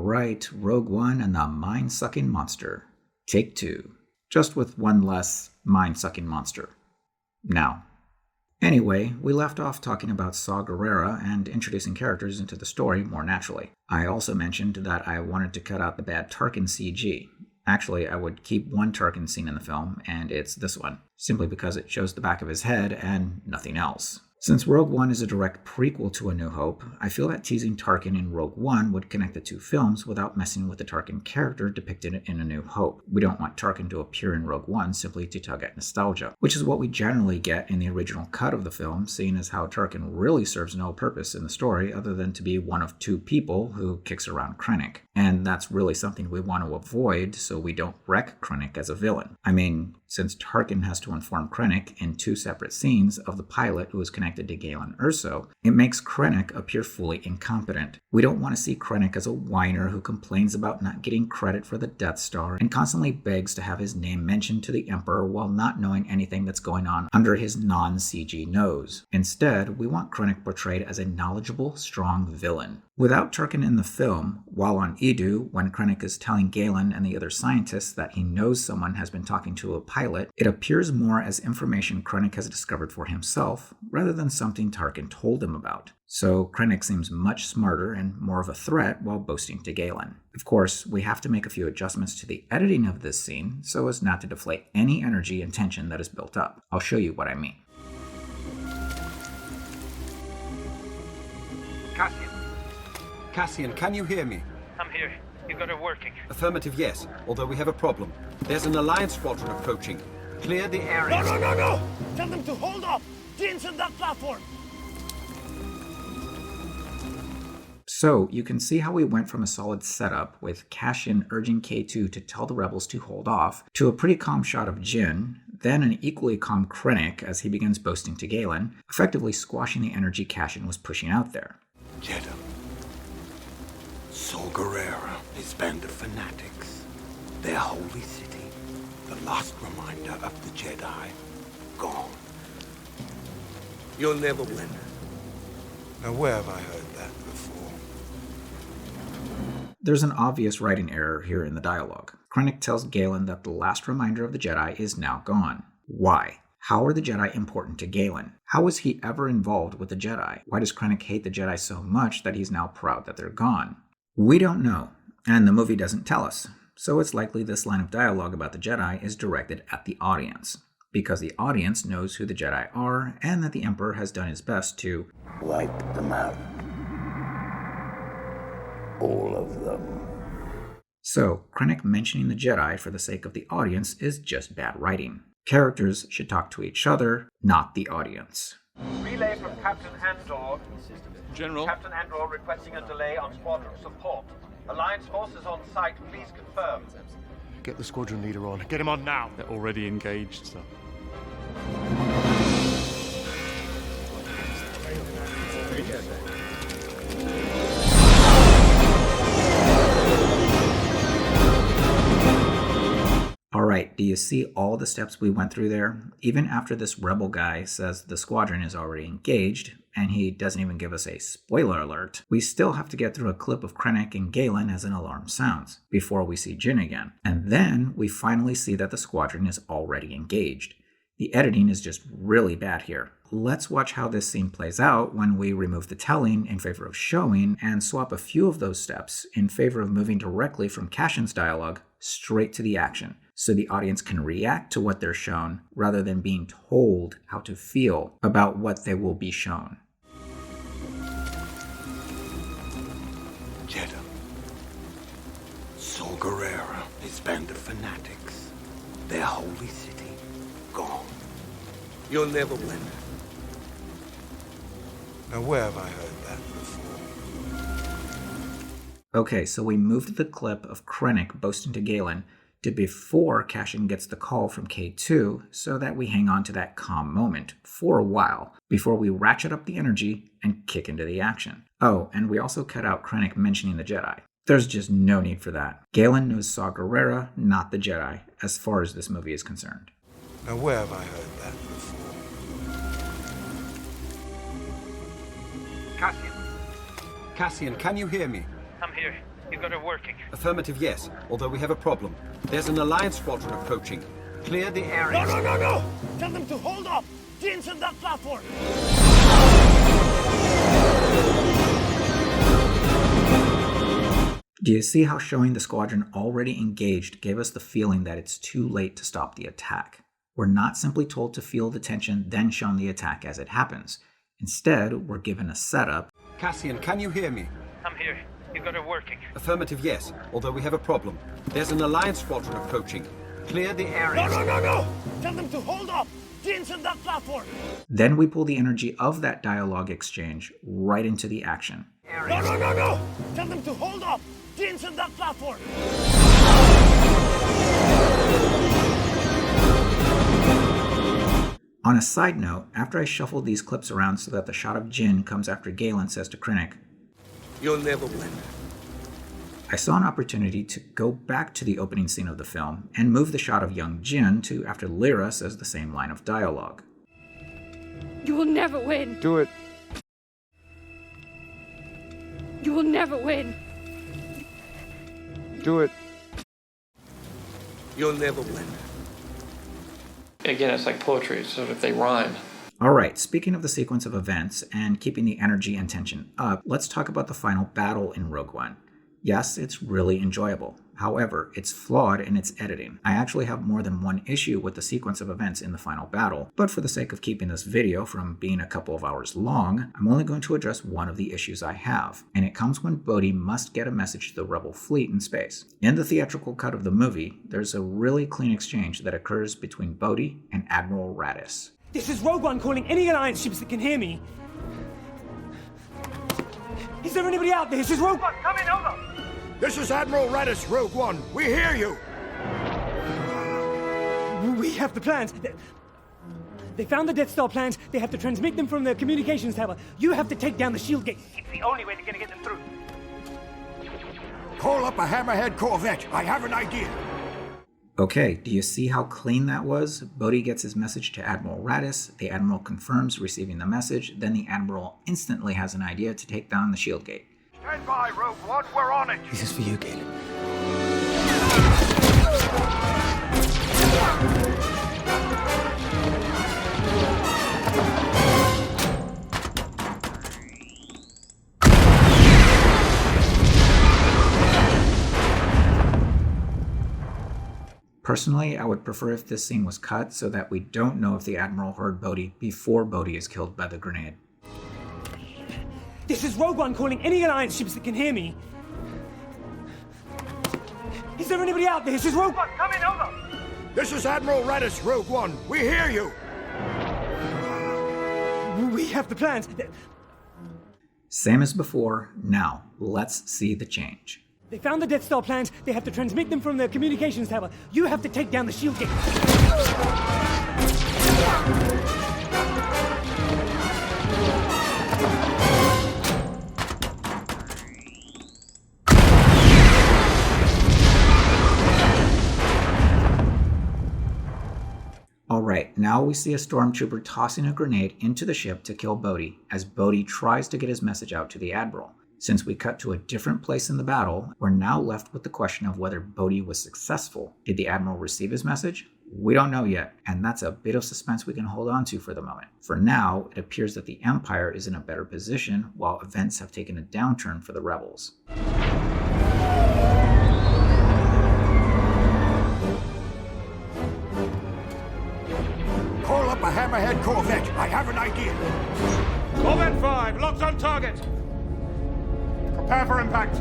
right, Rogue One and the mind-sucking monster. Take 2. Just with one less mind-sucking monster. Now. Anyway, we left off talking about Saw Guerrera and introducing characters into the story more naturally. I also mentioned that I wanted to cut out the bad Tarkin CG. Actually, I would keep one Tarkin scene in the film, and it's this one, simply because it shows the back of his head and nothing else. Since Rogue One is a direct prequel to A New Hope, I feel that teasing Tarkin in Rogue One would connect the two films without messing with the Tarkin character depicted in A New Hope. We don't want Tarkin to appear in Rogue One simply to tug at nostalgia, which is what we generally get in the original cut of the film, seeing as how Tarkin really serves no purpose in the story other than to be one of two people who kicks around Krennic. And that's really something we want to avoid so we don't wreck Krennic as a villain. I mean, since Tarkin has to inform Krennic in two separate scenes of the pilot who is connected to Galen Erso, it makes Krennic appear fully incompetent. We don't want to see Krennic as a whiner who complains about not getting credit for the Death Star and constantly begs to have his name mentioned to the Emperor while not knowing anything that's going on under his non-CG nose. Instead, we want Krennic portrayed as a knowledgeable, strong villain. Without Tarkin in the film, while on Edu, when Krennic is telling Galen and the other scientists that he knows someone has been talking to a pilot, it appears more as information Krennic has discovered for himself, rather than something Tarkin told him about. So Krennic seems much smarter and more of a threat while boasting to Galen. Of course, we have to make a few adjustments to the editing of this scene so as not to deflate any energy and tension that is built up. I'll show you what I mean. Cassian, can you hear me? I'm here. You got it working. Affirmative, yes. Although we have a problem. There's an Alliance squadron approaching. Clear the area. No! Tell them to hold up! Jin's on that platform! So, you can see how we went from a solid setup with Cassian urging K2 to tell the rebels to hold off, to a pretty calm shot of Jin, then an equally calm Krennic as he begins boasting to Galen, effectively squashing the energy Cassian was pushing out there. Jeddah. Saw Guerrera, his band of fanatics. Their holy city, the last reminder of the Jedi, gone. You'll never win. Now where have I heard that before? There's an obvious writing error here in the dialogue. Krennic tells Galen that the last reminder of the Jedi is now gone. Why? How are the Jedi important to Galen? How was he ever involved with the Jedi? Why does Krennic hate the Jedi so much that he's now proud that they're gone? We don't know, and the movie doesn't tell us, so it's likely this line of dialogue about the Jedi is directed at the audience, because the audience knows who the Jedi are and that the Emperor has done his best to wipe them out. All of them. So, Krennic mentioning the Jedi for the sake of the audience is just bad writing. Characters should talk to each other, not the audience. Relay from Captain Andor. General. Captain Andor requesting a delay on squadron support. Alliance forces on site, please confirm. Get the squadron leader on. Get him on now. They're already engaged, sir. Alright, do you see all the steps we went through there? Even after this rebel guy says the squadron is already engaged, and he doesn't even give us a spoiler alert, we still have to get through a clip of Krennic and Galen as an alarm sounds, before we see Jin again. And then we finally see that the squadron is already engaged. The editing is just really bad here. Let's watch how this scene plays out when we remove the telling in favor of showing and swap a few of those steps in favor of moving directly from Cassian's dialogue straight to the action, so the audience can react to what they're shown rather than being told how to feel about what they will be shown. Jeddah. Saw Guerrera, his band of fanatics. Their holy city, gone. You'll never win. Now where have I heard that before? Okay, so we moved the clip of Krennic boasting to Galen to before Cassian gets the call from K2 so that we hang on to that calm moment for a while before we ratchet up the energy and kick into the action. Oh, and we also cut out Krennic mentioning the Jedi. There's just no need for that. Galen knows Saw Guerrera, not the Jedi, as far as this movie is concerned. Now where have I heard that before? Cassian. Cassian, can you hear me? I'm here. You got it working. Affirmative, yes. Although we have a problem. There's an Alliance squadron approaching. Clear the area. No, no, no, no! Tell them to hold up! Jeans on that platform! Do you see how showing the squadron already engaged gave us the feeling that it's too late to stop the attack? We're not simply told to feel the tension, then shown the attack as it happens. Instead, we're given a setup. Cassian, can you hear me? I'm here. You got it working. Affirmative, yes. Although we have a problem. There's an Alliance squadron approaching. Clear the area. No, no, no, no! Tell them to hold up! Jeans on that platform! Then we pull the energy of that dialogue exchange right into the action. No, no, no, no! Tell them to hold up! Jeans on that platform! On a side note, after I shuffled these clips around so that the shot of Jin comes after Galen says to Krennic, You'll never win. I saw an opportunity to go back to the opening scene of the film and move the shot of young Jin to after Lyra says the same line of dialogue. You will never win. Do it. You will never win. Do it. You'll never win. Again, it's like poetry, so if they rhyme. Alright, speaking of the sequence of events and keeping the energy and tension up, let's talk about the final battle in Rogue One. Yes, it's really enjoyable. However, it's flawed in its editing. I actually have more than one issue with the sequence of events in the final battle, but for the sake of keeping this video from being a couple of hours long, I'm only going to address one of the issues I have, and it comes when Bodhi must get a message to the Rebel fleet in space. In the theatrical cut of the movie, there's a really clean exchange that occurs between Bodhi and Admiral Raddus. This is Rogue One calling any Alliance ships that can hear me. Is there anybody out there? This is Rogue One coming over! This is Admiral Raddus, Rogue One. We hear you! We have the plans. They found the Death Star plans. They have to transmit them from the communications tower. You have to take down the shield gate. It's the only way they're gonna get them through. Call up a Hammerhead Corvette. I have an idea. Okay, do you see how clean that was? Bodhi gets his message to Admiral Raddus, the Admiral confirms receiving the message, then the Admiral instantly has an idea to take down the shield gate. Stand by, Rogue One. We're on it. This is for you, Galen. Personally, I would prefer if this scene was cut so that we don't know if the Admiral heard Bodhi before Bodhi is killed by the grenade. This is Rogue One calling any Alliance ships that can hear me. Is there anybody out there? This is Rogue One coming over! This is Admiral Raddus, Rogue One. We hear you! We have the plans. Same as before, now let's see the change. They found the Death Star plans. They have to transmit them from the communications tower. You have to take down the shield gate. Alright, now we see a stormtrooper tossing a grenade into the ship to kill Bodhi as Bodhi tries to get his message out to the Admiral. Since we cut to a different place in the battle, we're now left with the question of whether Bodhi was successful. Did the Admiral receive his message? We don't know yet, and that's a bit of suspense we can hold on to for the moment. For now, it appears that the Empire is in a better position, while events have taken a downturn for the Rebels. Call up a Hammerhead Corvette. I have an idea. Corvette 5, locked on target. Prepare for impact.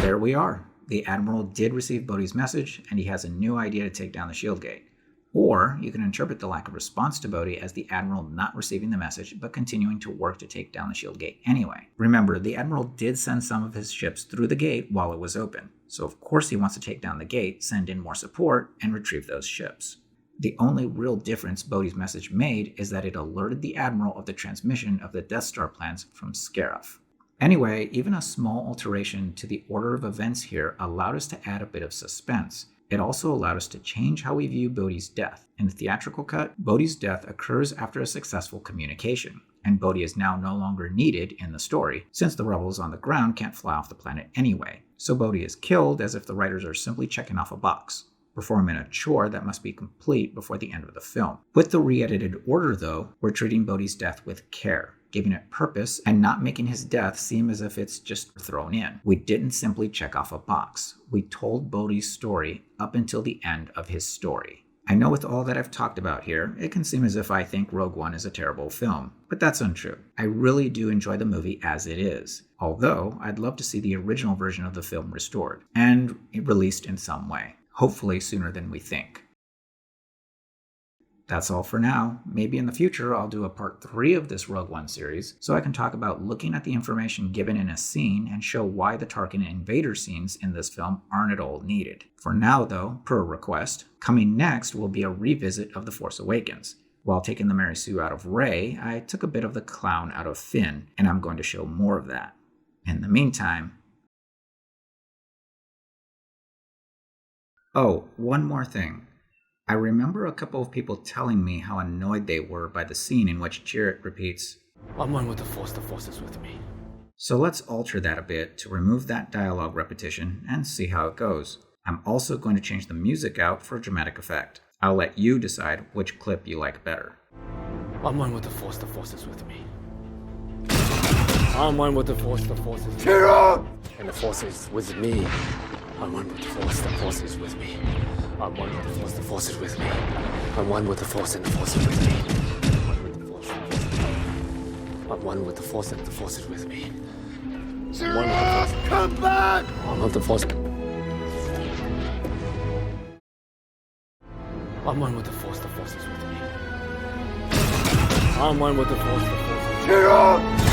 There we are. The Admiral did receive Bodhi's message, and he has a new idea to take down the shield gate. Or you can interpret the lack of response to Bodhi as the Admiral not receiving the message, but continuing to work to take down the shield gate anyway. Remember, the Admiral did send some of his ships through the gate while it was open, so of course he wants to take down the gate, send in more support, and retrieve those ships. The only real difference Bodhi's message made is that it alerted the Admiral of the transmission of the Death Star plans from Scarif. Anyway, even a small alteration to the order of events here allowed us to add a bit of suspense. It also allowed us to change how we view Bodhi's death. In the theatrical cut, Bodhi's death occurs after a successful communication, and Bodhi is now no longer needed in the story, since the rebels on the ground can't fly off the planet anyway. So Bodhi is killed as if the writers are simply checking off a box, performing a chore that must be complete before the end of the film. With the re-edited order, though, we're treating Bodhi's death with care, giving it purpose, and not making his death seem as if it's just thrown in. We didn't simply check off a box. We told Bodhi's story up until the end of his story. I know with all that I've talked about here, it can seem as if I think Rogue One is a terrible film, but that's untrue. I really do enjoy the movie as it is, although I'd love to see the original version of the film restored, and released in some way, hopefully sooner than we think. That's all for now. Maybe in the future I'll do a part 3 of this Rogue One series, so I can talk about looking at the information given in a scene and show why the Tarkin and Vader scenes in this film aren't at all needed. For now though, per request, coming next will be a revisit of The Force Awakens. While taking the Mary Sue out of Rey, I took a bit of the clown out of Finn, and I'm going to show more of that. In the meantime... Oh, one more thing. I remember a couple of people telling me how annoyed they were by the scene in which Chirrut repeats, "I'm one with the Force is with me." So let's alter that a bit to remove that dialogue repetition and see how it goes. I'm also going to change the music out for dramatic effect. I'll let you decide which clip you like better. I'm one with the Force is with me. I'm one with the Force is with me. Chirrut! And the Force is with me. I'm one with the Force is with me. I'm one with the Force is with me. I'm one with the Force and the Force is with me. I'm one with the Force and the Force is with me. Chirrut! Come back! I'm with the Force. I'm one with the Force is with me. I'm one with the Force is with me. Chirrut!